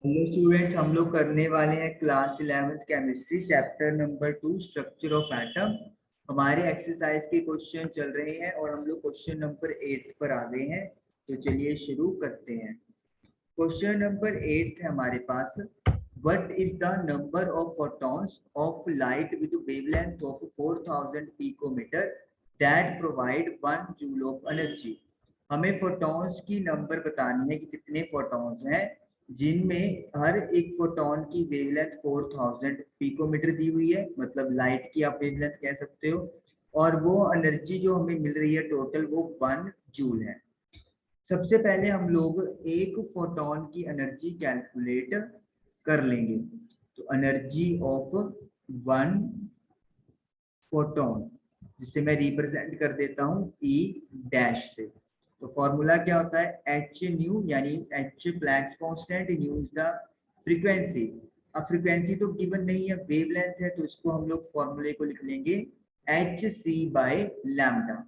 Hello students, हम लोग करने वाले हैं class 11th chemistry chapter number 2 structure of atom. हमारे एक्सरसाइज के क्वेश्चन चल रहे हैं और हम लोग क्वेश्चन नंबर 8 पर आ गए हैं। तो चलिए शुरू करते हैं। क्वेश्चन नंबर 8 है हमारे पास। What is the number of photons of light with wavelength of 4000 picometre that provide 1 joule of energy. हमें फोटॉन्स की नंबर बतानी है कि कितने फोटॉन्स हैं जिनमें हर एक फोटोन की वेवलेंथ 4000 पिकोमीटर दी हुई है, मतलब लाइट की आप वेवलेंथ कह सकते हो। और वो एनर्जी जो हमें मिल रही है टोटल वो 1 जूल है। सबसे पहले हम लोग एक फोटोन की एनर्जी कैलकुलेट कर लेंगे। तो एनर्जी ऑफ 1 फोटोन, जिसे मैं रिप्रेजेंट कर देता हूँ ई डैश से। तो फॉर्मूला क्या होता है, एच न्यू, यानी H Planck's constant, new is the frequency. अब फ्रीक्वेंसी तो गिवन नहीं है, वेवलेंथ है, तो इसको हम लोग फॉर्मूले को लिख लेंगे H C by lambda.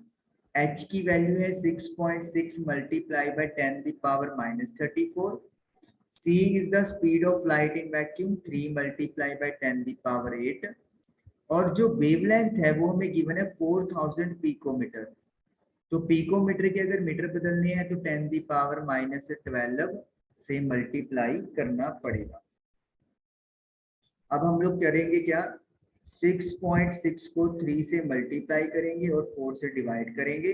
H की वैल्यू है 6.6 multiply by 10 the power -34। C is the speed of light in vacuum, 3 multiply by 10 the power 8। और जो वेवलेंथ है वो हमें गिवन है 4000 पिकोमीटर। तो पिकोमीटर के अगर मीटर बदलने हैं तो 10 दी पावर -12 से मल्टीप्लाई करना पड़ेगा। अब हम लोग करेंगे क्या, 6.6 को 3 से मल्टीप्लाई करेंगे और 4 से डिवाइड करेंगे।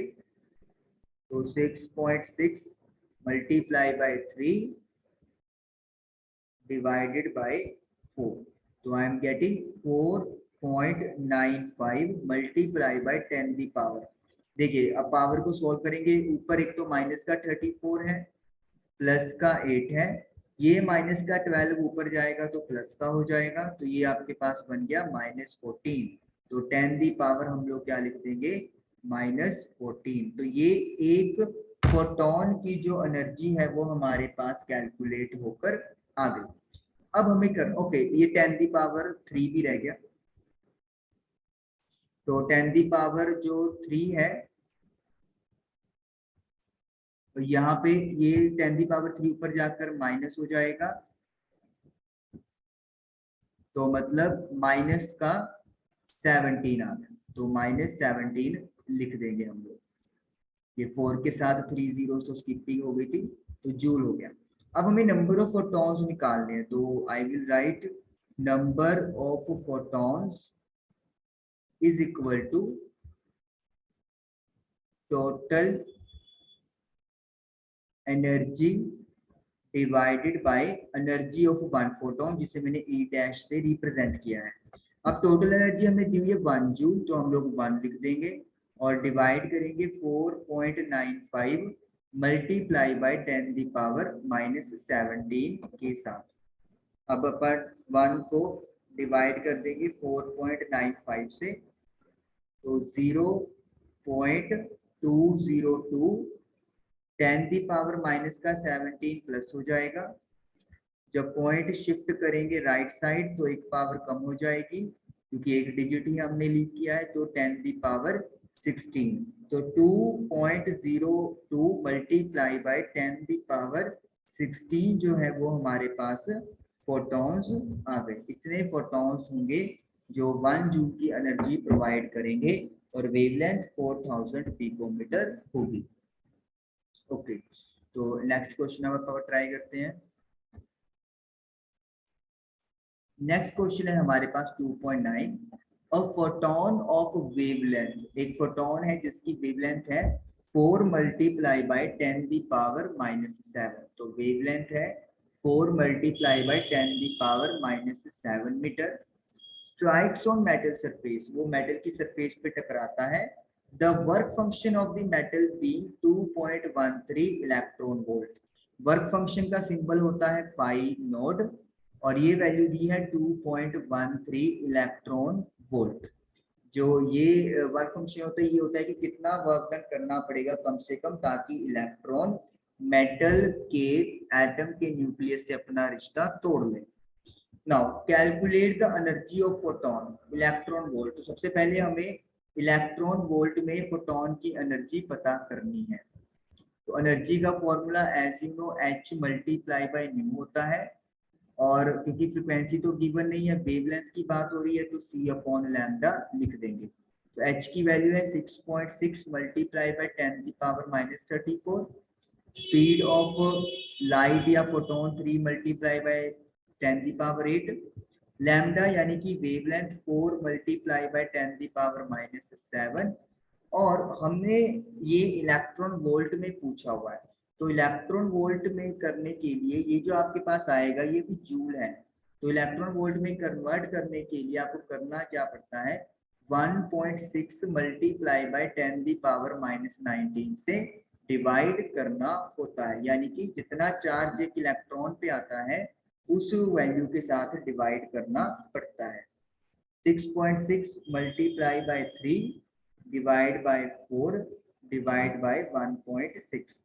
तो 6.6 मल्टीप्लाई बाय 3 डिवाइडेड बाय 4। तो I am getting 4.95 multiply by 10 the power. देखिए अब पावर को सोल्व करेंगे, ऊपर एक तो माइनस का 34 है, प्लस का 8 है, ये माइनस का 12 ऊपर जाएगा तो प्लस का हो जाएगा, तो ये आपके पास बन गया -14। तो 10 दी पावर हम लोग क्या लिख देंगे, -14। तो ये एक फोटोन की जो एनर्जी है वो हमारे पास कैलकुलेट होकर आ गई। अब हमें कर ओके, ये 10 दी पावर 3 भी रह गया। तो 10 दी पावर जो 3 है, तो यहाँ पे ये 10 दी पावर 3 ऊपर जाकर माइनस हो जाएगा, तो मतलब माइनस का 17 आ गया। तो -17 लिख देंगे हम लोग। ये 4 के साथ 3 जीरो तो स्किपिंग हो गई थी, तो जूल हो गया। अब हमें नंबर ऑफ फोटॉन्स निकालने हैं, तो I will write number of photons is equal to total energy divided by energy of 1 photon, जिसे मैंने ई डैश से रिप्रेजेंट किया है। अब टोटल एनर्जी हमें दी हुई है 1 जूल, तो हम लोग 1 लिख देंगे और डिवाइड करेंगे 4.95 मल्टीप्लाई बाय 10 दी पावर -17 के साथ। अब अपन 1 को डिवाइड कर देंगे 4.95 से, तो 0.202 10 दी पावर माइनस का 17 प्लस हो जाएगा। जब पॉइंट शिफ्ट करेंगे राइट साइड तो एक पावर कम हो जाएगी, क्योंकि एक डिजिट ही हमने लीव किया है, तो 10 दी पावर 16। तो 2.02 मल्टीप्लाई बाय 10 दी पावर 16 जो है वो हमारे पास फोटॉन्स आ गए। इतने फोटॉन्स होंगे जो 1 जूल की एनर्जी प्रोवाइड करेंगे और वेवलेंथ 4000 पिकोमीटर होगी। ओके, तो नेक्स्ट क्वेश्चन हम ट्राई करते हैं। नेक्स्ट क्वेश्चन है हमारे पास 2.9। अ फोटोन ऑफ वेवलेंथ, एक फोटोन है जिसकी वेवलेंथ है 4 मल्टीप्लाई बाय 10 दी पावर -7। तो वेवलेंथ है 4 multiply by 10 the power -7 metre. Strikes on metal surface, वो मेटल की सरफेस पे टकराता है। The work function of the metal being 2.13 electron volt. Work function का सिंबल होता है फाई नोड और ये वैल्यू दी है 2.13 इलेक्ट्रॉन वोल्ट। जो ये वर्क फंक्शन होता है, ये होता है कि कितना वर्क डन करना पड़ेगा कम से कम, ताकि इलेक्ट्रॉन मेटल के एटम के न्यूक्लियस से अपना रिश्ता तोड़ ले। Now calculate the energy of photon electron volt. तो सबसे पहले हमें इलेक्ट्रॉन वोल्ट में फोटोन की एनर्जी पता करनी है। तो एनर्जी का formula as you know H multiply by nu होता है। और क्योंकि फ्रीक्वेंसी तो गिवन नहीं है, वेवलेंथ की बात हो रही है, तो c अपॉन लैम्डा लिख देंगे। तो h की वैल्यू है 6.6 मल्टीप्लाई बाय 10 की पावर -34। स्पीड ऑफ लाइट या फोटोन 3 मल्टीप्लाई बाय 10 की पावर 8। लैम्डा यानी कि वेवलेंथ 4 मल्टीप्लाई बाय 10 की पावर -7। और हमने ये इलेक्ट्रॉन वोल्ट में पूछा हुआ है, तो इलेक्ट्रॉन वोल्ट में करने के लिए ये जो आपके पास आएगा ये भी जूल है, तो इलेक्ट्रॉन वोल्ट में कन्वर्ट करने के लिए आपको करना क्या पड़ता है, 1.6 मल्टीप्लाई बाय 10 की पावर -19 से डिवाइड करना होता है, यानी कि जितना चार्ज एक इलेक्ट्रॉन पे आता है उस वैल्यू के साथ डिवाइड करना पड़ता है। 6.6 multiply by 3 divide by 4 divide by 1.6,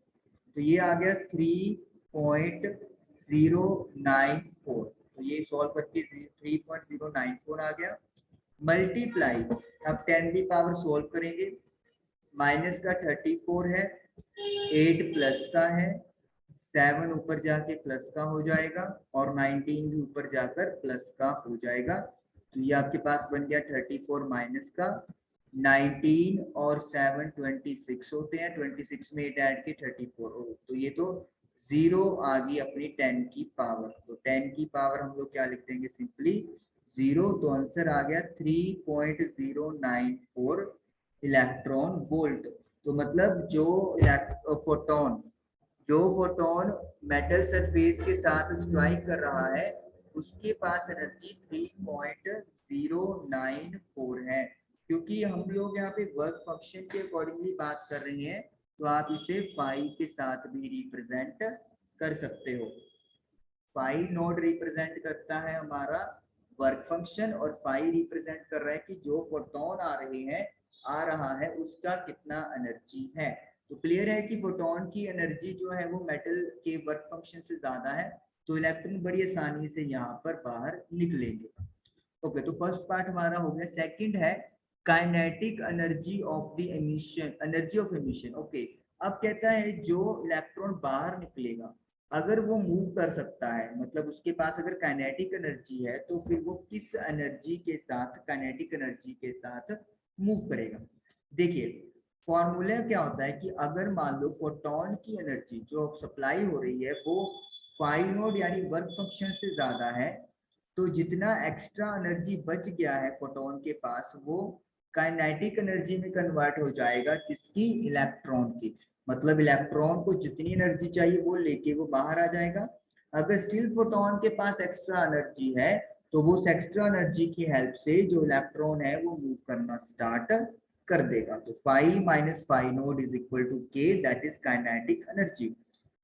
तो ये आ गया 3.094। तो ये सॉल्व करके 3.094 आ गया। मल्टीप्लाई, अब 10 की पावर सॉल्व करेंगे, माइनस का 34 है, 8 प्लस का है, 7 ऊपर जाके प्लस का हो जाएगा और 19 भी ऊपर जाकर प्लस का हो जाएगा। तो ये आपके पास बन गया 34 माइनस का 19 और 7 26 होते हैं, 26 में 8 ऐड के 34 हो, तो ये तो 0 आ गई अपनी 10 की पावर। तो 10 की पावर हम लोग क्या लिख देंगे, सिंपली 0। तो आंसर आ गया 3.094 इलेक्ट्रॉन वोल्ट। तो मतलब जो फोटोन मेटल सरफेस के साथ स्ट्राइक कर रहा है उसके पास एनर्जी 3.094 है। क्योंकि हम लोग यहाँ पे वर्क फंक्शन के अकॉर्डिंगली बात कर रहे हैं, तो आप इसे फाई के साथ भी रिप्रेजेंट कर सकते हो। फाई नोड रिप्रेजेंट करता है हमारा वर्क फंक्शन और फाई रिप्रेजेंट कर रहा है कि जो फोटोन आ रहा है उसका कितना एनर्जी है। तो क्लियर है कि फोटोन की एनर्जी जो है वो मेटल के वर्क फंक्शन से ज्यादा है, तो इलेक्ट्रॉन बड़ी आसानी से यहाँ पर बाहर निकलेंगे। ओके, तो फर्स्ट पार्ट हमारा हो गया। सेकंड है kinetic energy of the emission, energy of emission. Okay, अब कहता है जो इलेक्ट्रॉन बाहर निकलेगा अगर वो मूव कर सकता है, मतलब उसके पास अगर काइनेटिक एनर्जी है, तो फिर वो किस एनर्जी के साथ, काइनेटिक एनर्जी के साथ मूव करेगा। देखिए फॉर्मूला क्या होता है कि अगर मान लो फोटोन की एनर्जी जो सप्लाई हो रही है वो फाई नोड यानी वर्क फंक्शन से ज्यादा है, तो जितना एक्स्ट्रा एनर्जी बच गया है फोटोन के पास वो काइनेटिक एनर्जी में कन्वर्ट हो जाएगा, किसकी, इलेक्ट्रॉन की। मतलब इलेक्ट्रॉन को जितनी एनर्जी चाहिए वो लेके वो बाहर आ जाएगा। अगर स्टिल फोटोन के पास एक्स्ट्रा एनर्जी है तो वो एक्स्ट्रा एनर्जी की हेल्प से जो इलेक्ट्रॉन है वो मूव करना स्टार्ट कर देगा। तो phi minus phi naught is equal to K, that is kinetic energy.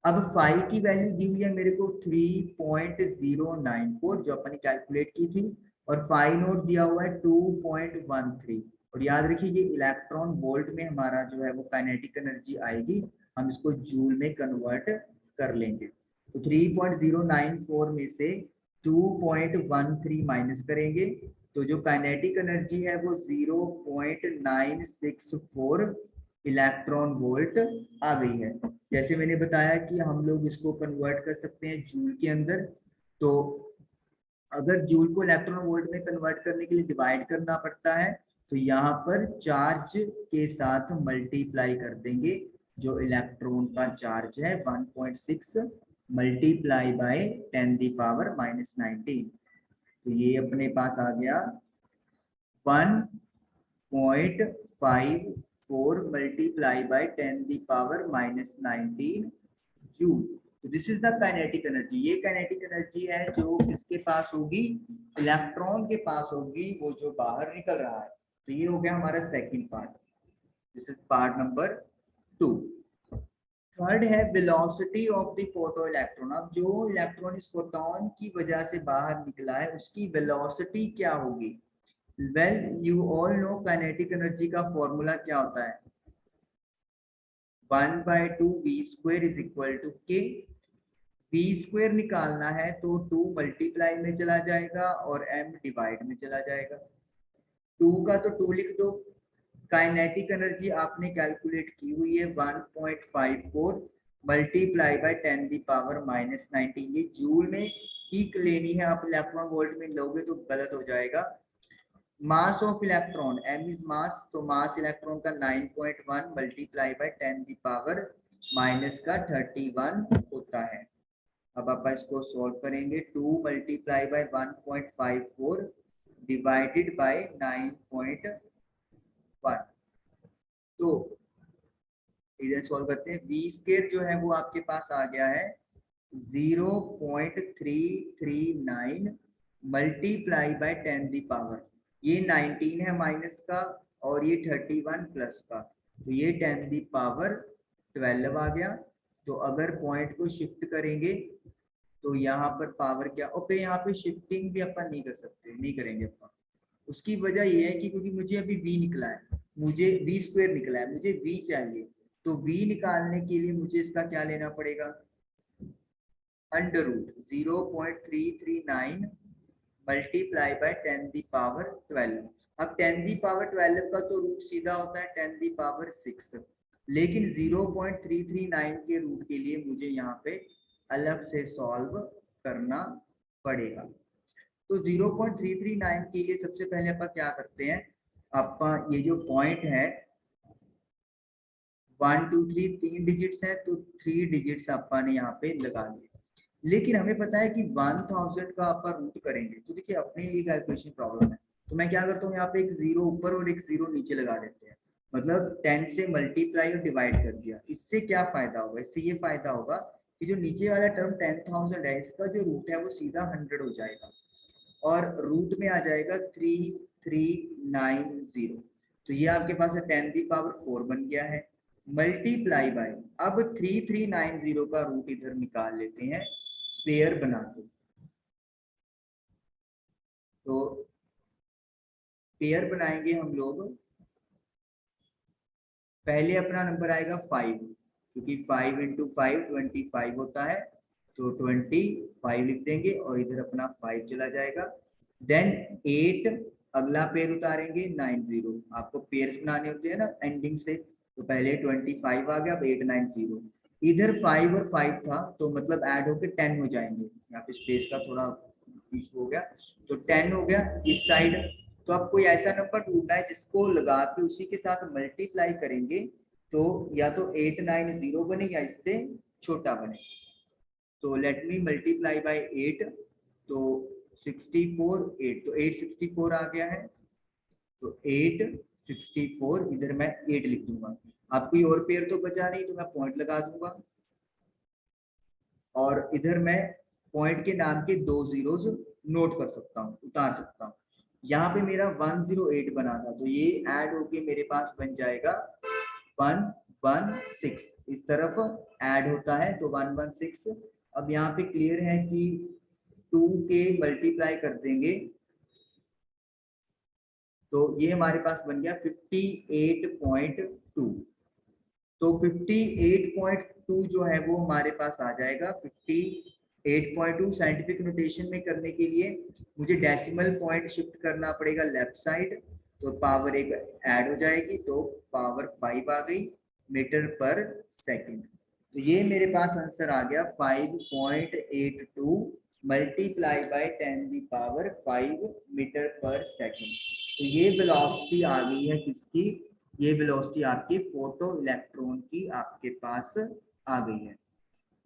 अब फाई की वैल्यू दी हुई है मेरे को 3.094 जो अपन ने कैलकुलेट की थी, और फाई नोट दिया हुआ है 2.13। और याद रखिए ये इलेक्ट्रॉन वोल्ट में हमारा जो है वो काइनेटिक एनर्जी आएगी, हम इसको जूल में कन्वर्ट कर लेंगे। तो 3.094 में से 2.13 माइनस करेंगे तो जो काइनेटिक एनर्जी है वो 0.964 इलेक्ट्रॉन वोल्ट आ गई है। जैसे मैंने बताया कि हम लोग इसको कन्वर्ट कर सकते हैं जूल के अंदर, तो अगर जूल को इलेक्ट्रॉन वोल्ट में कन्वर्ट करने के लिए डिवाइड करना पड़ता है, तो यहाँ पर चार्ज के साथ मल्टीप्लाई कर देंगे, जो इलेक्ट्रॉन का चार्ज है 1.6 मल्टीप्लाई बाय 10 की पावर -19, तो ये अपने पास आ गया 1.54 मल्टीप्लाई बाय 10 की पावर -19 जूल। तो this is the kinetic energy. ये काइनेटिक एनर्जी है जो किसके पास होगी, इलेक्ट्रॉन के पास होगी, वो जो बाहर निकल रहा है। तो ये हो गया हमारा second part, this is part number 2। Third है velocity of the photo electron. अब जो इलेक्ट्रॉन इस फोटोन की वजह से बाहर निकला है उसकी वेलोसिटी क्या होगी। Well you all know kinetic energy का फॉर्मूला क्या होता है, 1/2 v square is equal to K. v square निकालना है तो 2 मल्टीप्लाई में चला जाएगा और m डिवाइड में चला जाएगा। 2 का तो 2 लिख दो। काइनेटिक एनर्जी आपने कैलकुलेट की हुई है 1.54 मल्टीप्लाई बाय 10 की पावर -19, ये जूल में ठीक लेनी है, आप इलेक्ट्रॉन वोल्ट में लोगे तो गलत हो जाएगा। Mass of electron, m is mass, तो मास इलेक्ट्रॉन का 9.1 मल्टीप्लाई बाय 10 की पावर माइनस का 31 होता है। अब आप इसको सॉल्व करेंगे, 2 मल्टीप्लाई बाय 1.54 डिवाइडेड बाय 9.1, तो इधर सॉल्व करते हैं। v स्क्वायर जो है वो आपके पास आ गया है 0.339 मल्टीप्लाई बाय 10 दी पावर, ये 19 है माइनस का और ये 31 प्लस का, तो ये 10 दी पावर 12 आ गया। तो अगर पॉइंट को शिफ्ट करेंगे तो यहाँ पर पावर क्या, ओके यहाँ पे शिफ्टिंग भी अपन नहीं कर सकते, नहीं करेंगे अपन। उसकी वजह ये है कि क्योंकि मुझे अभी v निकला है, मुझे v स्क्वायर निकला है, मुझे v चाहिए, तो v निकालने के लिए मुझे इसका क्या लेना पड़ेगा, under root 0.339 multiply by 10 the power 12। अब 10 दी पावर 12 का तो रूट सीधा होता है 10 दी पावर 6, लेकिन 0.339 के रूट के लिए मुझे यहाँ पे अलग से सॉल्व करना पड़ेगा। तो 0.339 के लिए सबसे पहले अपन क्या करते हैं, अपन ये जो पॉइंट है 1 2 3 3 डिजिट्स है, तो 3 डिजिट्स अपन यहाँ पे लगा दिए। लेकिन हमें पता है कि 1000 का अपन रूट करेंगे, तो देखिए अपने लिए कैलकुलेशन प्रॉब्लम है, तो मैं क्या करता हूँ यहाँ पे एक जीरो ऊपर और एक जीरो नीचे लगा देते हैं, मतलब 10 से मल्टीप्लाई और डिवाइड कर दिया। इससे क्या फायदा होगा, इससे ये फायदा होगा कि जो नीचे वाला टर्म 10,000 है, इसका जो रूट है वो सीधा 100 हो जाएगा और रूट में आ जाएगा 3390। तो ये आपके पास 10 दी पावर 4 बन गया है, मल्टीप्लाई बाय, अब 3390 का रूट इधर निकाल लेते हैं पेयर बना के। तो पेयर बनाएंगे हम लोग, पहले अपना नंबर आएगा 5, क्योंकि 5 इंटू 5 25 होता है, तो 25 लिख देंगे और इधर अपना 5 चला जाएगा। देन 8 अगला पेयर उतारेंगे 90, आपको पेयर बनाने होते हैं ना एंडिंग से, तो पहले 25 आ गया, अब 890, इधर 5 और 5 था तो मतलब ऐड होके 10 हो जाएंगे, यहाँ पे स्पेस का थोड़ा इशू हो गया, तो 10 हो गया इस साइड। तो आप कोई ऐसा नंबर ढूंढना है जिसको लगा के उसी के साथ मल्टीप्लाई करेंगे, तो या तो 890 बने या इससे छोटा बने। तो लेट मी मल्टीप्लाई बाय 8, तो 64 8, तो 864 आ गया है, तो 864 इधर मैं 8 लिख दूंगा। अब कोई और पेयर तो बचा नहीं, तो मैं पॉइंट लगा दूंगा और इधर मैं पॉइंट के नाम के 2 जीरोस नोट कर सकता हूँ, उतार सकता हूँ। यहाँ पे मेरा 108 बना था, तो ये ऐड होके मेरे पास बन जाएगा 116, इस तरफ ऐड होता है तो 116। अब यहाँ पे क्लियर है कि 2 के मल्टीप्लाई कर देंगे तो ये हमारे पास बन गया 58.2, तो 58.2 जो है वो हमारे पास आ जाएगा। 58.2 साइंटिफिक नोटेशन में करने के लिए मुझे डेसिमल पॉइंट शिफ्ट करना पड़ेगा लेफ्ट साइड, तो पावर एक ऐड हो जाएगी, तो पावर 5 आ गई मीटर पर सेकंड। तो ये मेरे पास आंसर आ गया 5.82 multiply by 10 the power 5 metre पर सेकंड। तो ये वेलोसिटी आ गई है किसकी, ये वेलोसिटी आपकी फोटो इलेक्ट्रॉन की आपके पास आ गई है।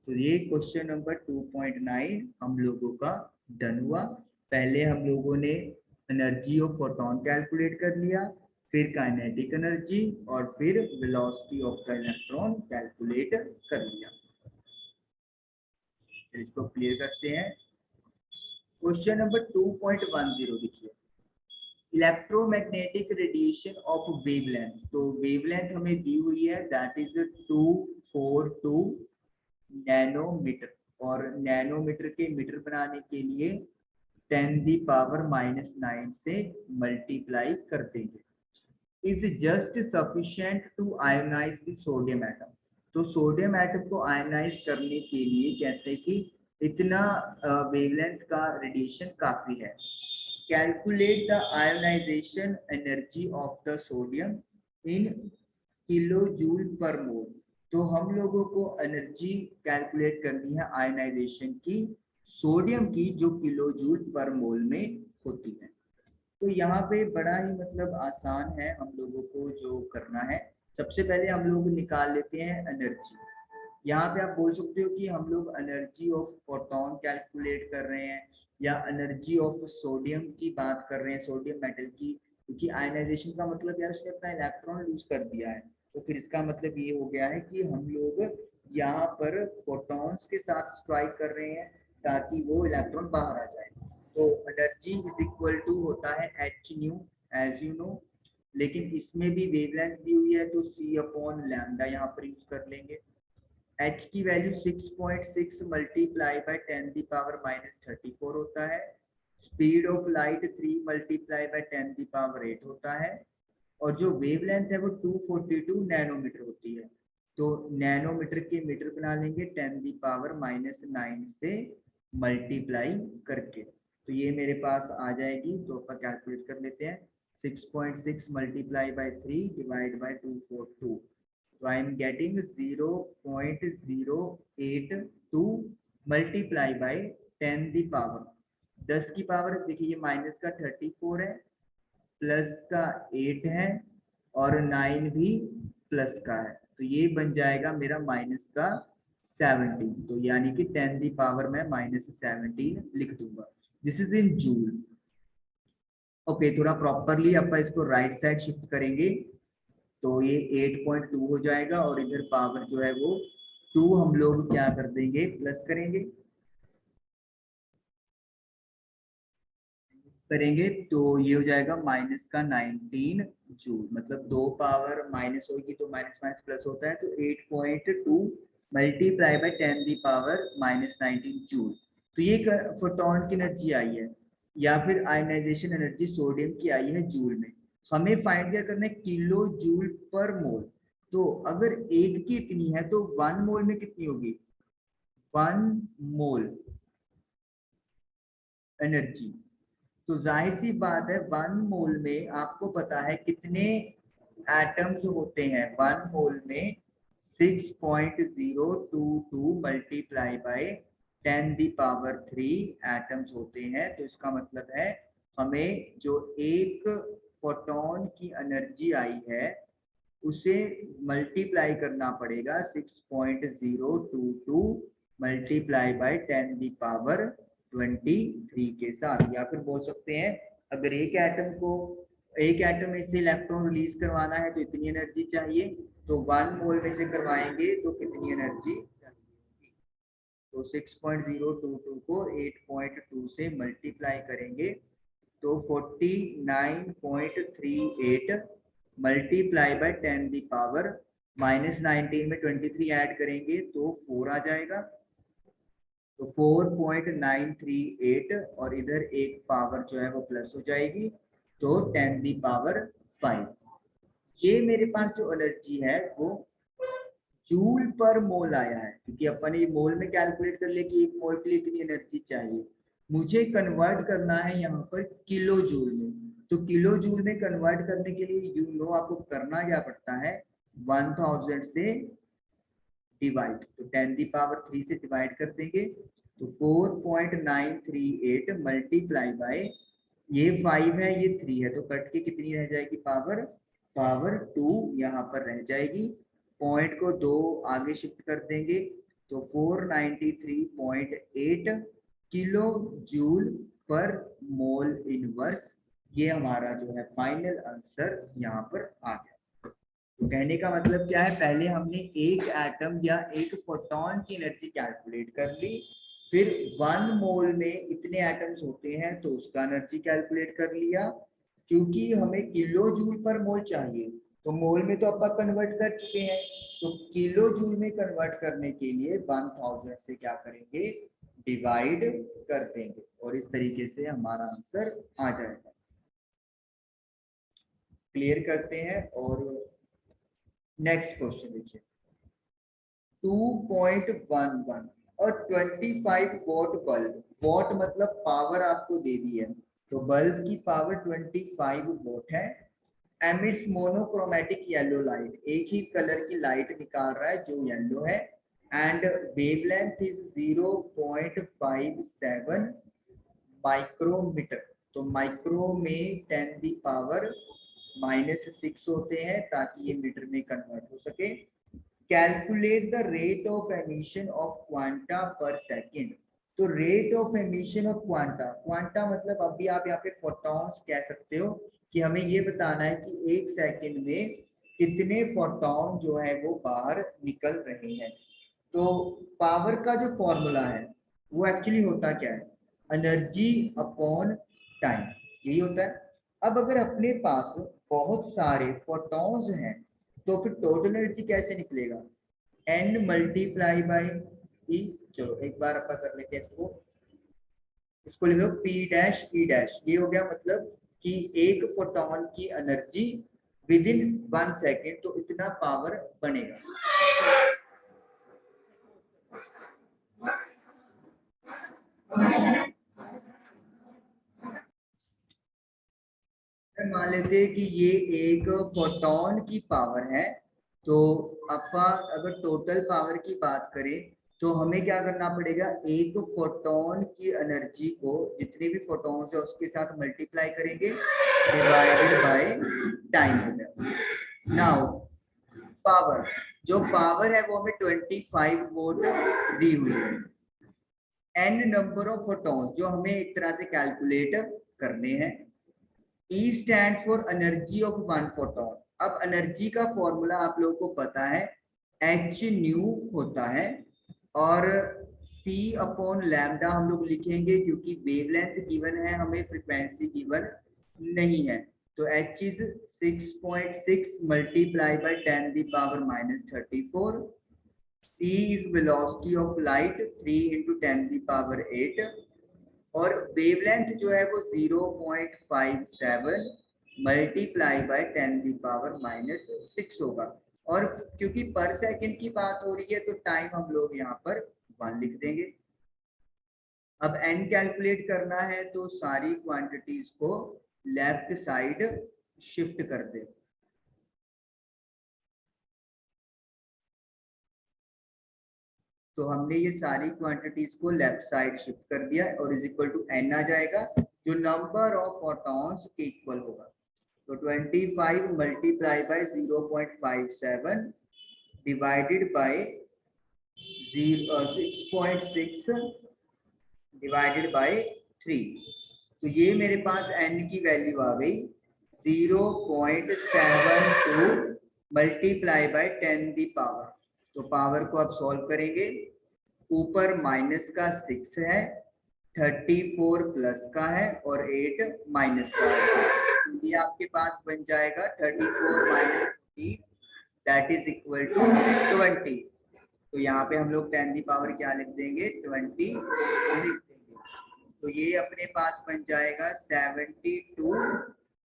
तो ये क्वेश्चन नंबर 2.9 हम लोगों का डन हुआ। पहले हम लोगों ने एनर्जी ऑफ फोटोन कैलकुलेट कर लिया, फिर काइनेटिक एनर्जी और फिर velocity of the electron calculate कर लिया। फिर इसको क्लियर करते हैं। क्वेश्चन नंबर 2.10 देखिए, इलेक्ट्रोमैग्नेटिक रेडिएशन ऑफ वेवलेंथ। तो वेवलेंथ हमें दी हुई है दैट इज 242 नैनोमीटर, और नैनोमीटर के मीटर बनाने के लिए 10 दी पावर -9 से मल्टीप्लाई कर देंगे। Is just sufficient to ionise the sodium atom. तो सोडियम एटम को आयोनाइज करने के लिए कहते हैं कि इतना वेवलेंथ का रेडिएशन काफी है। Calculate the ionization energy of the sodium in kilojoule per mole। तो हम लोगों को एनर्जी कैलकुलेट करनी है आयनाइजेशन की सोडियम की जो किलो जूल पर मोल में होती है। तो यहाँ पे बड़ा ही मतलब आसान है हम लोगों को जो करना है। सबसे पहले हम लोग निकाल लेते हैं एनर्जी। यहाँ पे आप बोल सकते हो कि हम लोग एनर्जी ऑफ फोटोन कैलकुलेट कर रहे हैं या एनर्जी ऑफ सोडियम की बात कर रहे हैं, सोडियम मेटल की, क्योंकि आयनाइजेशन का मतलब यार उसने अपना इलेक्ट्रॉन लूज कर दिया है। तो फिर इसका मतलब ये हो गया है कि हम लोग यहाँ पर फोटॉन्स के साथ स्ट्राइक कर रहे हैं ताकि वो इलेक्ट्रॉन बाहर आ जाए। तो एनर्जी इज इक्वल टू होता है H nu, as you know, लेकिन इसमें भी वेवलेंथ दी हुई है तो सी अपॉन लैम्डा यहाँ पर यूज कर लेंगे। h की value 6.6 multiply by 10 the power -34 होता है। Speed of light 3 multiply by 10 the power 8 होता है। और जो वेवलेंथ है वो 242 नैनोमीटर होती है। तो नैनोमीटर के मीटर बना लेंगे 10 दी पावर -9 से मल्टीप्लाई करके। तो ये मेरे पास आ जाएगी, तो अपन कैलकुलेट कर लेते हैं। 6.6 multiply by 3 divide by 242, so I am getting 0.082 multiply by 10 the power 10 की पावर, देखिए ये माइनस का 34 है, प्लस का 8 है, और 9 भी प्लस का है, तो ये बन जाएगा मेरा माइनस का 17। तो यानी कि 10 दी पावर में -17 लिख दूंगा। This is in joule. Okay, थोड़ा प्रॉपरली अपन इसको राइट साइड शिफ्ट करेंगे तो ये 8.2 हो जाएगा, और इधर पावर जो है वो 2 हम लोग क्या कर देंगे, प्लस करेंगे तो ये हो जाएगा माइनस का 19 जूल। मतलब 2 पावर माइनस होगी तो माइनस माइनस प्लस होता है, तो 8.2 multiply by 10 the power -19 joule. तो ये फोटोन की एनर्जी आई है, या फिर आयनाइजेशन एनर्जी सोडियम की आई है जूल में। हमें फाइंड क्या करना है, किलो जूल पर मोल। तो अगर एक की इतनी है तो 1 मोल में कितनी होगी, 1 मोल एनर्जी। तो जाहिर सी बात है 1 मोल में आपको पता है कितने एटम्स होते हैं। 1 मोल में 6.022 multiply by 10 the power 3 atoms होते हैं। तो इसका मतलब है हमें जो एक फोटोन की एनर्जी आई है उसे मल्टीप्लाई करना पड़ेगा 6.022 मल्टीप्लाई बाय 10 दी पावर 23 के साथ। या फिर बोल सकते हैं अगर एक एटम में से इलेक्ट्रॉन रिलीज करवाना है तो इतनी एनर्जी चाहिए, तो 1 मोल में से करवाएंगे तो कितनी एनर्जी चाहिए। तो 6.022 को 8.2 से मल्टीप्लाई करेंगे तो 49.38 मल्टीप्लाई बाय 10 दी पावर -19 में 23 ऐड करेंगे तो 4 आ जाएगा। तो 4.938, और इधर एक पावर जो है वो प्लस हो जाएगी, तो 10 दी पावर 5। ये मेरे पास जो एनर्जी है वो जूल पर मोल आया है, क्योंकि अपन ये मोल में कैलकुलेट कर ले कि एक मोल के लिए इतनी एनर्जी चाहिए। मुझे कन्वर्ट करना है यहाँ पर किलो जूल में। तो किलो जूल में कन्वर्ट करने के लिए यू नो आपको करना क्या पड़ता है, 1000 से डिवाइड, तो 10 दी पावर 3 से डिवाइड कर देंगे तो 4.938 मल्टीप्लाई बाय, ये 5 है ये 3 है, तो कट के कितनी रह जाएगी पावर 2 यहाँ पर रह जाएगी। पॉइंट को 2 आगे शिफ्ट कर देंगे तो 493.8 किलो जूल पर मोल इनवर्स। ये हमारा जो है फाइनल आंसर यहाँ पर आ गया। तो कहने का मतलब क्या है, पहले हमने एक एटम या एक फोटोन की एनर्जी कैलकुलेट कर ली, फिर 1 मोल में इतने एटम्स होते हैं तो उसका एनर्जी कैलकुलेट कर लिया। क्योंकि हमें किलो जूल पर मोल चाहिए तो मोल में तो अपन कन्वर्ट कर चुके हैं, तो किलो जूल में कन्वर्ट करने के लिए 1000 से क्या करेंगे, डिवाइड कर देंगे, और इस तरीके से हमारा आंसर आ जाएगा। क्लियर करते हैं। और नेक्स्ट क्वेश्चन देखिए, 2.11 और 25 वॉट बल्ब, वॉट मतलब पावर आपको दे दी है, तो बल्ब की पावर 25 वॉट है, एमिट्स मोनोक्रोमेटिक येलो लाइट, एक ही कलर की लाइट निकाल रहा है जो येलो है, and wavelength is 0.57 माइक्रोमीटर। तो माइक्रो में 10⁻⁻⁶ होते हैं ताकि ये मीटर में कन्वर्ट हो सके। Calculate the rate of emission of quanta पर सेकेंड। तो rate of emission of quanta, quanta मतलब अभी आप यहाँ पे फोटॉन्स कह सकते हो कि हमें ये बताना है कि एक सेकंड में कितने फोटॉन जो है वो बाहर निकल रहे हैं। तो पावर का जो फॉर्मूला है वो एक्चुअली होता क्या है, एनर्जी अपॉन टाइम, यही होता है। अब अगर अपने पास बहुत सारे फोटॉन्स हैं तो फिर टोटल एनर्जी कैसे निकलेगा, n मल्टीप्लाई बाई ई। चलो एक बार अपन कर लेते हैं इसको, इसको लिख लो P डैश E डैश। ये हो गया मतलब कि एक फोटॉन की एनर्जी विद इन 1 सेकेंड, तो इतना पावर बनेगा। मान लेते हैं कि ये एक फोटॉन की पावर है, तो अपन अगर टोटल पावर की बात करें तो हमें क्या करना पड़ेगा, एक फोटॉन की एनर्जी को जितने भी फोटॉन्स है उसके साथ मल्टीप्लाई करेंगे डिवाइडेड बाय टाइम हो गया। नाउ पावर, जो पावर है वो हमें 25 वोल्ट दी हुई है। n नंबर ऑफ फोटॉन्स जो हमें एक तरह से कैलकुलेट करने हैं। E stands for energy of one photon। अब एनर्जी का फॉर्मूला आप लोगों को पता है, h न्यू होता है, और c अपॉन लैम्डा हम लोग लिखेंगे क्योंकि वेवलेंथ गिवन है, हमें फ्रीक्वेंसी गिवन नहीं है। तो h is 6.6 multiply bye 10⁻⁻34। c is velocity of light 3 × 10⁸ और वेवलेंथ जो है वो 0.57 मल्टीप्लाई बाय 10⁻⁻6 होगा। और क्योंकि पर सेकंड की बात हो रही है तो टाइम हम लोग यहाँ पर 1 लिख देंगे। अब n कैलकुलेट करना है तो सारी क्वांटिटीज को लेफ्ट साइड शिफ्ट कर दे। तो हमने ये सारी क्वांटिटीज को लेफ्ट साइड शिफ्ट कर दिया और इज इक्वल टू n आ जाएगा जो नंबर ऑफ फोटॉन्स के इक्वल होगा। तो 25 multiply by 0.57 divided by 6.6 divided by 3। तो ये मेरे पास n की वैल्यू आ गई 0.72 मल्टीप्लाई बाय 10⁻। तो पावर को आप सॉल्व करेंगे, ऊपर माइनस का 6 है, 34 प्लस का है और 8 माइनस का है। तो ये आपके पास बन जाएगा 34 minus 14 that is equal to 20। तो यहाँ पे हम लोग 10⁻ क्या लिख देंगे, 20 लिख देंगे। तो ये अपने पास बन जाएगा 72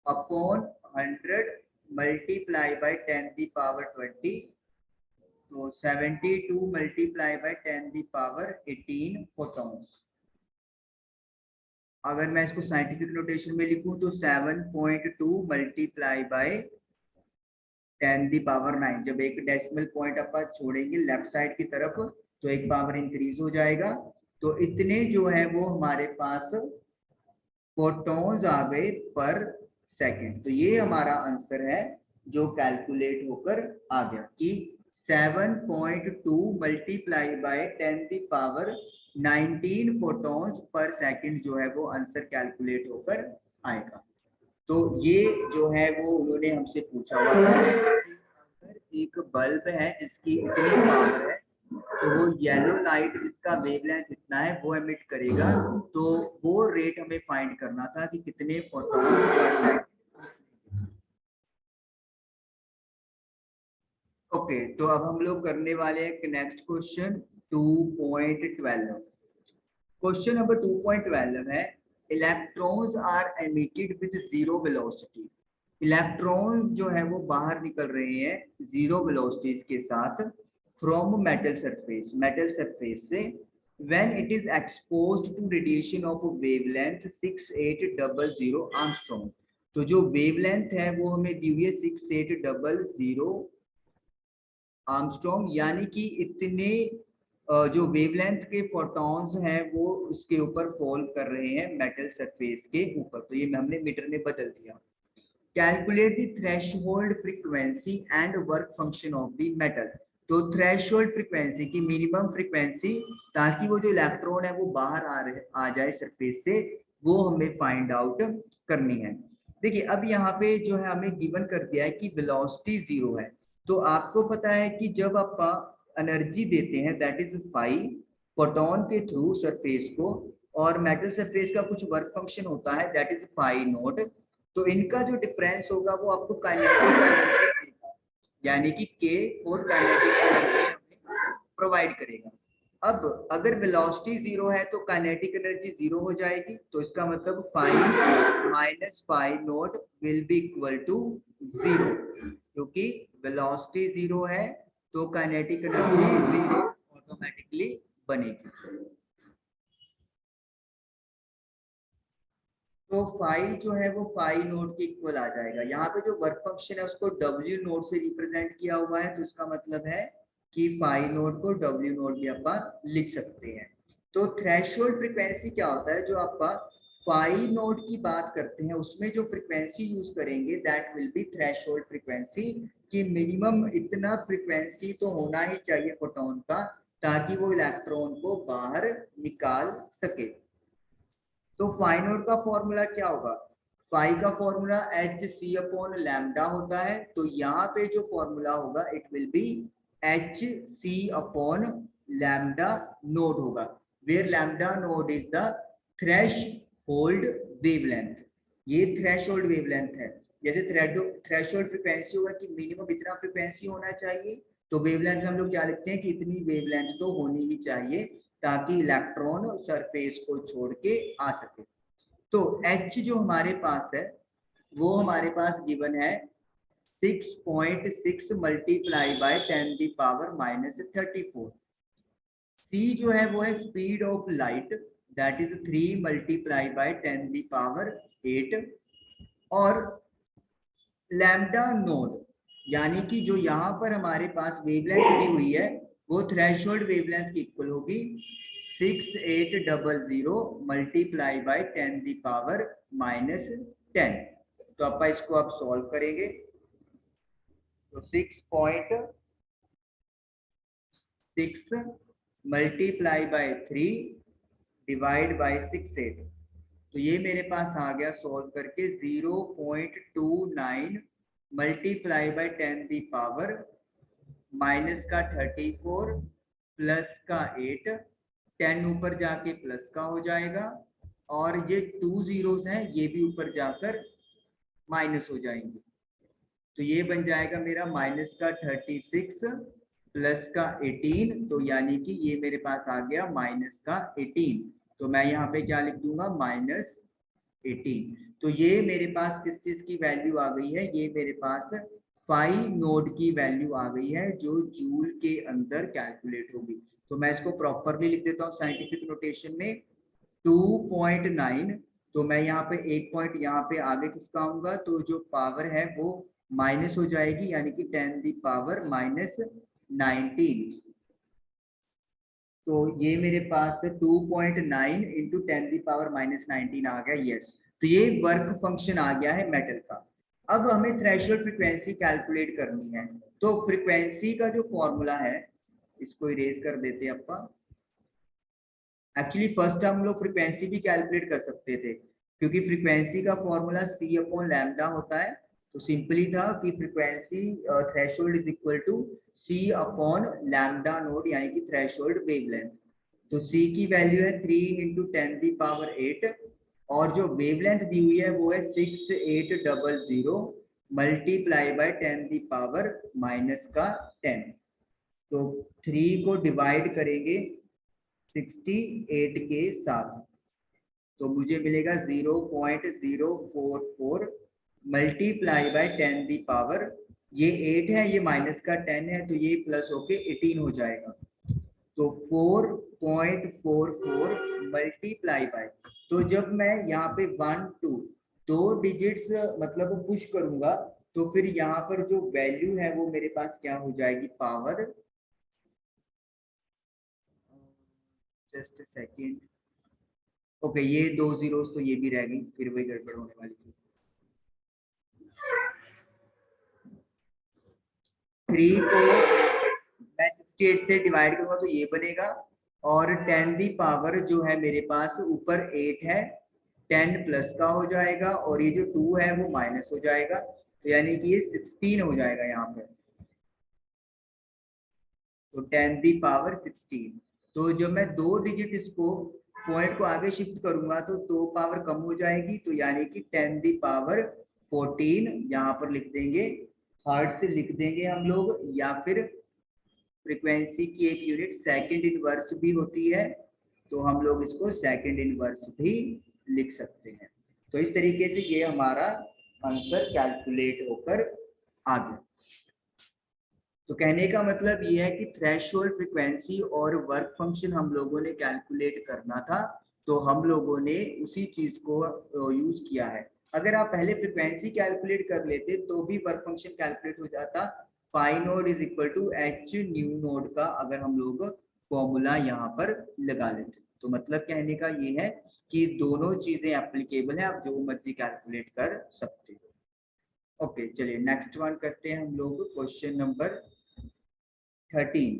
अपॉन 100 मल्टीप्लाई बाय 10⁻20। तो 72 मल्टीप्लाई बाय 10⁻18 फोटॉन्स। अगर मैं इसको साइंटिफिक नोटेशन में लिखूं तो 7.2 मल्टीप्लाई बाय 10⁻9। जब एक डेसिमल पॉइंट अपन छोड़ेंगे लेफ्ट साइड की तरफ तो एक पावर इंक्रीज हो जाएगा। तो इतने जो है वो हमारे पास फोटॉन्स आ गए पर सेकंड। तो ये हमारा आंसर है जो कैलकुलेट होकर आ गया कि 7.2 multiply by 10⁻19 photons per second जो है वो आंसर कैलकुलेट होकर आएगा। तो ये जो है वो उन्होंने हमसे पूछा हुआ था, अगर एक बल्ब है जिसकी इतनी पावर है तो वो येलो लाइट जिसका वेवलेंथ इतना है वो एमिट करेगा, तो वो रेट हमें फाइंड करना था कि कितने फोटॉन पर सेकंड। ओके, तो अब हम लोग करने वाले हैं नेक्स्ट क्वेश्चन 2.12। क्वेश्चन नंबर 2.12 है, electrons are emitted with zero velocity. Electrons जो है वो बाहर निकल रहे हैं जीरो वेलोसिटीज के साथ फ्रॉम मेटल सरफेस से when it is exposed to radiation of wavelength 6800 Armstrong. तो जो वेवलेंथ है वो हमें दी हुई है 6800 आर्मस्ट्रॉन्ग, यानी कि इतने जो वेवलेंथ के फोटॉन्स हैं वो उसके ऊपर फॉल कर रहे हैं मेटल सरफेस के ऊपर। तो ये हमने मीटर में बदल दिया। Calculate the threshold frequency and work function of the metal. तो थ्रेशोल्ड फ्रीक्वेंसी की मिनिमम फ्रीक्वेंसी, ताकि वो जो इलेक्ट्रॉन है वो बाहर आ जाए सरफेस से, वो हमें फाइंड आउट करनी है। देखिए अब यहाँ पे जो है हमें गिवन कर दिया है कि वेलोसिटी 0 है। तो आपको पता है कि जब आप एनर्जी देते हैं दैट इज फाई फोटोन के थ्रू सरफेस को, और मेटल सरफेस का कुछ वर्क फंक्शन होता है दैट इज फाई नोट, तो इनका जो डिफरेंस होगा वो आपको काइनेटिक एनर्जी देगा, यानी कि के और काइनेटिक एनर्जी प्रोवाइड करेगा। अब अगर वेलोसिटी 0 है तो काइनेटिक एनर्जी 0 हो जाएगी, तो इसका मतलब phi minus phi naught will be equal to 0, क्योंकि वेलोसिटी 0 है तो काइनेटिक एनर्जी 0 ऑटोमेटिकली बनेगी। तो फाई जो है वो फाई नोट के इक्वल आ जाएगा। यहाँ पे जो वर्क फंक्शन है उसको डब्ल्यू नोट से रिप्रेजेंट किया हुआ है, तो इसका मतलब है कि फाई नोट को डब्ल्यू नोट भी आप लिख सकते हैं। तो थ्रेशोल्ड फ्रीक्वेंसी क्या होता है, जो आप फाई नोट की बात करते हैं उसमें जो फ्रीक्वेंसी यूज करेंगे that will be threshold frequency, कि मिनिमम इतना फ्रीक्वेंसी तो होना ही चाहिए फोटोन का ताकि वो इलेक्ट्रॉन को बाहर निकाल सके। तो फाई नोट का फॉर्मूला क्या होगा, फाई का formula h c upon lambda होता है। तो यहाँ पे जो फॉर्मूला होगा it will be h c upon lambda naught होगा, where lambda naught is the threshold wavelength. ये थ्रेश होल्ड वेवलेंथ है। जैसे थ्रेश होल्ड फ्रिक्वेंसी होगा कि मिनिमम इतना फ्रिक्वेंसी होना चाहिए, तो वेवलेंथ हम लोग क्या लिखते हैं कि इतनी वेवलेंथ तो होनी ही चाहिए ताकि इलेक्ट्रॉन सरफेस को छोड़ के आ सके। तो H जो हमारे पास है वो हमारे पास गिवन है 6.6 multiply by 10 the power -34। C जो है वो है speed of light that is 3 multiply by 10 the power 8। और लैम्डा नोड, यानी कि जो यहाँ पर हमारे पास वेवलेंथ दी हुई है वो थ्रेशोल्ड वेवलेंथ की इक्वल होगी 6800 मल्टीप्लाई बाय 10 दी पावर -10। तो आप इसको आप सॉल्व करेंगे तो 6.6 मल्टीप्लाई बाय 3 डिवाइड बाय 68, तो ये मेरे पास आ गया सॉल्व करके 0.29 multiply by 10 the power minus का 34 प्लस का 8, 10 ऊपर जाके प्लस का हो जाएगा, और ये 2 जीरोस हैं ये भी ऊपर जाकर माइनस हो जाएंगे। तो ये बन जाएगा मेरा माइनस का 36 प्लस का 18, तो यानी कि ये मेरे पास आ गया माइनस का 18। तो मैं यहाँ पे क्या लिख दूंगा -18। तो ये मेरे पास किस चीज की वैल्यू आ गई है, ये मेरे पास फाई नोड की वैल्यू आ गई है जो जूल के अंदर कैलकुलेट होगी। तो मैं इसको प्रॉपरली लिख देता हूँ साइंटिफिक नोटेशन में 2.9। तो मैं यहाँ पे एक पॉइंट यहाँ पे आगे किसका आऊंगा, तो जो पावर है वो माइनस हो जाएगी, यानी कि 10 दी पावर -19। तो ये मेरे पास 2.9 इंटू 10 दी पावर -19 आ गया। यस, तो ये वर्क फंक्शन आ गया है मेटल का। अब हमें थ्रेशोल्ड फ्रीक्वेंसी कैलकुलेट करनी है। तो फ्रीक्वेंसी का जो फॉर्मूला है इसको इरेज कर देते हैं अपन। एक्चुअली फर्स्ट हम लोग फ्रीक्वेंसी भी कैलकुलेट कर सकते थे, क्योंकि फ्रीक्वेंसी का फॉर्मूला C अपॉन लैम्डा होता है। तो सिंपली था कि frequency threshold is equal to C upon lambda naught, यानी कि थ्रेशोल्ड वेवलेंथ। तो C की वैल्यू है 3 इंटू 10 दी पावर 8, और जो वेवलेंथ दी हुई है वो है 6800 मल्टीप्लाई बाय 10 दी पावर -10। तो 3 को डिवाइड करेंगे 68 के साथ, तो मुझे मिलेगा 0.044 मल्टीप्लाई बाय 10 दी पावर, ये 8 है ये माइनस का 10 है तो ये प्लस होके 18 हो जाएगा। तो 4.44 मल्टीप्लाई बाय, तो जब मैं यहाँ पे 1 2 दो डिजिट्स मतलब पुश करूंगा तो फिर यहाँ पर जो वैल्यू है वो मेरे पास क्या हो जाएगी, पावर, जस्ट सेकेंड, ओके ये 2 जीरोस तो ये भी रह गई, फिर वही गड़बड़ होने वाली थी। 3 को मैं 68 से डिवाइड करूंगा तो ये बनेगा, और 10 दी पावर जो है मेरे पास ऊपर 8 है, 10 प्लस का हो जाएगा, और ये जो 2 है वो माइनस हो जाएगा, तो यानी कि ये 16 हो जाएगा यहाँ पर। तो 10 दी पावर 16। तो जब मैं 2 डिजिट इसको पॉइंट को आगे शिफ्ट करूंगा तो 2 पावर कम हो जाएगी, तो यानी कि 10 दी पावर 14 यहाँ पर लिख देंगे, हर्ट्ज लिख देंगे हम लोग, या फिर फ्रीक्वेंसी की एक यूनिट सेकंड इनवर्स भी होती है, तो हम लोग इसको सेकंड इनवर्स भी लिख सकते हैं। तो इस तरीके से ये हमारा आंसर कैलकुलेट होकर आ गया। तो कहने का मतलब ये है कि थ्रेशोल्ड फ्रीक्वेंसी और वर्क फंक्शन हम लोगों ने कैलकुलेट करना था, तो हम लोगों ने उसी चीज को यूज किया है। अगर आप पहले फ्रीक्वेंसी कैलकुलेट कर लेते तो भी वर्क फंक्शन कैलकुलेट हो जाता। Phi naught is equal to H nu naught का अगर हम लोग फॉर्मूला यहाँ पर लगा लेते, तो मतलब कहने का ये है कि दोनों चीजें एप्लीकेबल है, आप जो मर्जी कैलकुलेट कर सकते हो। ओके चलिए नेक्स्ट वन करते हैं हम लोग, क्वेश्चन नंबर 13।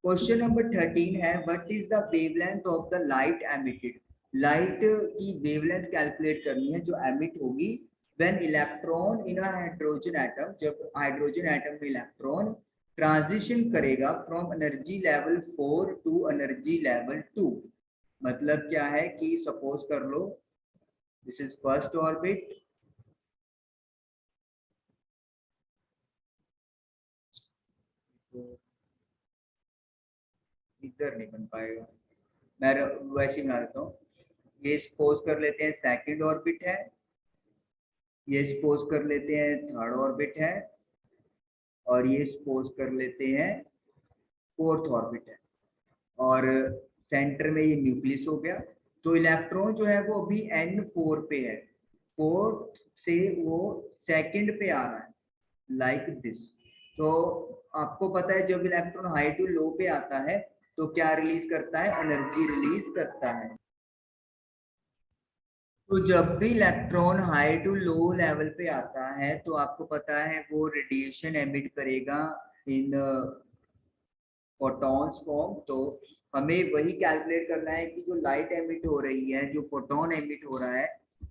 क्वेश्चन नंबर 13 है, what is the wavelength of the light emitted. Light की वेवलेंथ कैलकुलेट करनी है जो एमिट होगी when electron in a hydrogen atom, जब हाइड्रोजन एटम में इलेक्ट्रॉन ट्रांजिशन करेगा from energy level 4 to energy level 2। मतलब क्या है कि सपोज कर लो दिस इज फर्स्ट ऑर्बिट, इधर नहीं बन पाएगा, मैं वैसे ही बना देता हूँ। ये सपोज कर लेते हैं सेकंड ऑर्बिट है, ये सपोज कर लेते हैं थर्ड ऑर्बिट है, और ये सपोज कर लेते हैं फोर्थ ऑर्बिट है, और सेंटर में ये न्यूक्लियस हो गया। तो इलेक्ट्रॉन जो है वो अभी N4 पे है, फोर्थ से वो सेकंड पे आ रहा है लाइक दिस। तो आपको पता है जब इलेक्ट्रॉन हाई टू लो पे आता है तो क्या रिलीज करता है, एनर्जी रिलीज करता है। तो जब भी electron high to low level पे आता है तो आपको पता है वो रेडिएशन एमिट करेगा इन फोटॉन्स फॉर्म। तो हमें वही कैलकुलेट करना है कि जो लाइट एमिट हो रही है, जो फोटोन एमिट हो रहा है,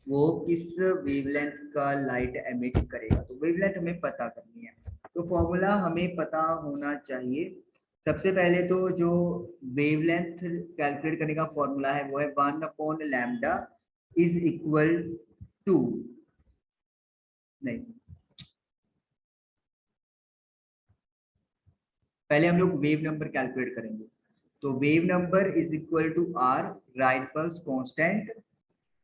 वो किस वेवलेंथ का लाइट एमिट करेगा। तो वेवलेंथ हमें पता करनी है, तो फॉर्मूला हमें पता होना चाहिए। सबसे पहले तो जो वेवलेंथ कैलकुलेट करने का फॉर्मूला है वो है 1/लैम्डा इज इक्वल टू, नहीं पहले हम लोग वेव नंबर कैलकुलेट करेंगे। तो wave number is equal to R, right pulse constant,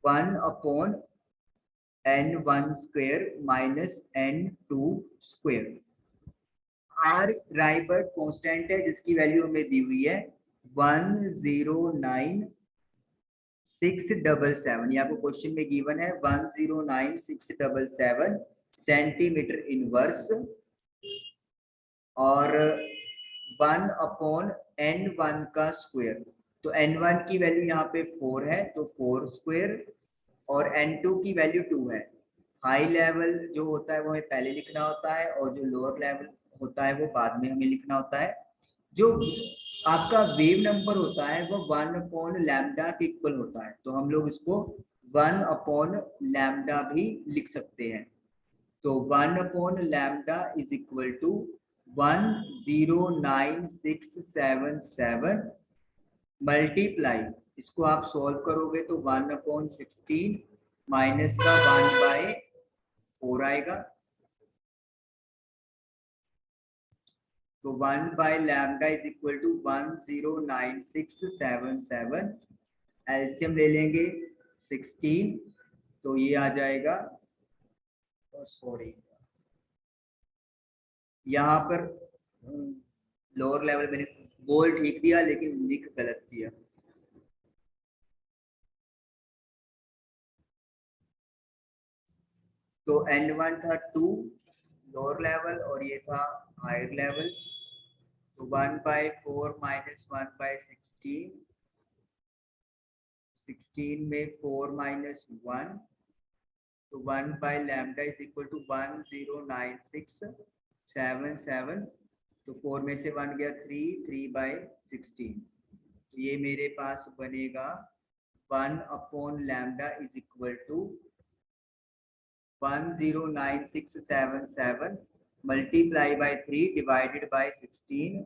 1/n1 square minus n2 square. R Rydberg constant है जिसकी वैल्यू हमें दी हुई है 109677, ये आपको क्वेश्चन में गिवन है 109677 सेंटीमीटर इनवर्स, और 1/n1 का स्क्वायर। तो n1 की वैल्यू यहाँ पे 4 है तो 4 स्क्वायर, और n2 की वैल्यू 2 है। हाई लेवल जो होता है वो हमें पहले लिखना होता है, और जो लोअर लेवल होता है वो बाद में हमें लिखना होता है। जो आपका वेव नंबर होता है वो 1/लैम्डा के इक्वल होता है, तो हम लोग इसको 1/लैम्डा भी लिख सकते हैं। तो 1/लैम्डा इज इक्वल टू 109677 मल्टीप्लाई, इसको आप सॉल्व करोगे तो 1/16 माइनस का 1/4 आएगा। तो 1/लैम्डा इज इक्वल टू 109677, एलसीएम ले लेंगे 16, तो ये आ जाएगा, सॉरी यहाँ पर लोअर लेवल मैंने बोल ठीक दिया लेकिन लिख गलत दिया। तो N1 था 2 लोअर लेवल और ये था हायर लेवल। तो 1/4 माइनस 1/16, 16 में 4 माइनस 1, तो 1/λ इज इक्वल टू 109677। तो 4 में से 1 गया 3, 3/16। तो ये मेरे पास बनेगा 1/λ is equal to 109677 multiply by 3 divided by 16।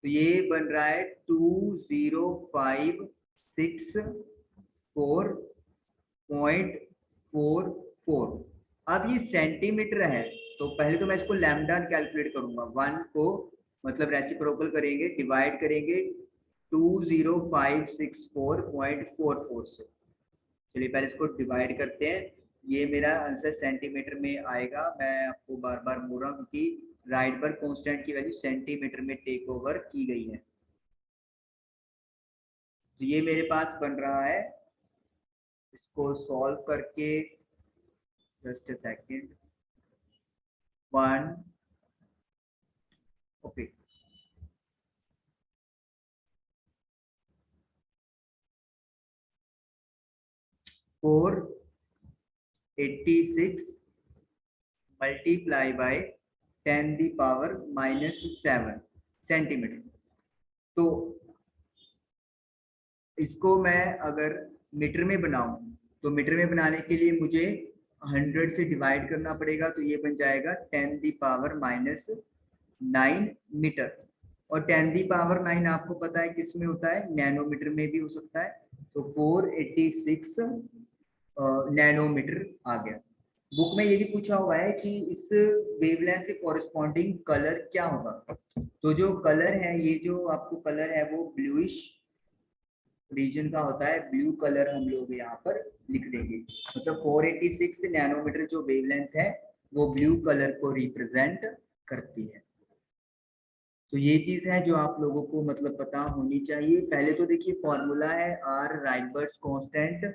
तो ये बन रहा है 2056.44। अब ये सेंटीमीटर है, तो पहले तो मैं इसको लैम्डा कैलकुलेट करूंगा। 1 को मतलब रेसिप्रोकल करेंगे, डिवाइड करेंगे 20564.44 से। चलिए पहले इसको डिवाइड करते हैं। ये मेरा आंसर सेंटीमीटर में आएगा। मैं आपको बार बार बोल रहा हूँ क्योंकि राइट पर कांस्टेंट की वैल्यू सेंटीमीटर में टेक ओवर की गई है। तो ये मेरे पास बन रहा है, इसको सॉल्व करके just a second. 1 okay, four 86 multiply by 10⁻⁻7 centimetre. तो इसको मैं अगर मीटर में बनाऊं तो मीटर में बनाने के लिए मुझे 100 से डिवाइड करना पड़ेगा। तो ये बन जाएगा 10⁻⁹ मीटर। और 10⁻⁹ आपको पता है किस में होता है, नैनोमीटर में भी हो सकता है। तो 486 नैनोमीटर आ गया। बुक में ये भी पूछा हुआ है कि इस वेवलेंथ के कॉरेस्पॉन्डिंग कलर क्या होगा। तो जो कलर है, ये जो आपको कलर है वो ब्लूइश रीजन का होता है। ब्लू कलर हम लोग यहाँ पर लिख देंगे। मतलब 486 नैनोमीटर जो वेवलेंथ है वो ब्लू कलर को रिप्रेजेंट करती है। तो ये चीज है जो आप लोगों को मतलब पता होनी चाहिए। पहले तो देखिए फॉर्मूला है R Rydberg's constant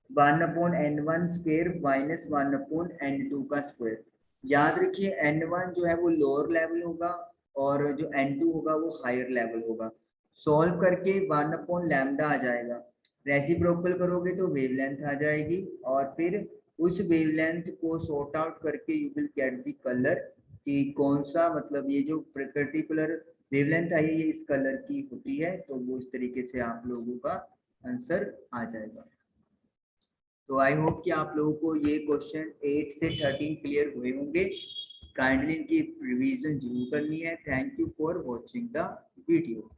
1/n1 square minus 1/n2 का स्क्वायर। याद रखिए n1 जो है वो लोअर लेवल होगा और जो n2 होगा वो हायर लेवल होगा। सॉल्व करके 1/λ आ जाएगा। रेसिप्रोकल करोगे तो वेवलेंथ आ जाएगी और फिर उस वेवलेंथ को सॉर्ट आउट करके you will get the colour कि कौन सा, मतलब ये जो पर्टिकुलर वेवलेंथ आई है ये इस कलर की होती है। तो वो इस तरीके से आप लोगों का आंसर आ जाएगा। तो आई होप कि आप लोगों को ये क्वेश्चन 8 से 13 क्लियर हुए होंगे। काइंडली इनकी रिवीजन जरूर करनी है। Thank you for watching the video.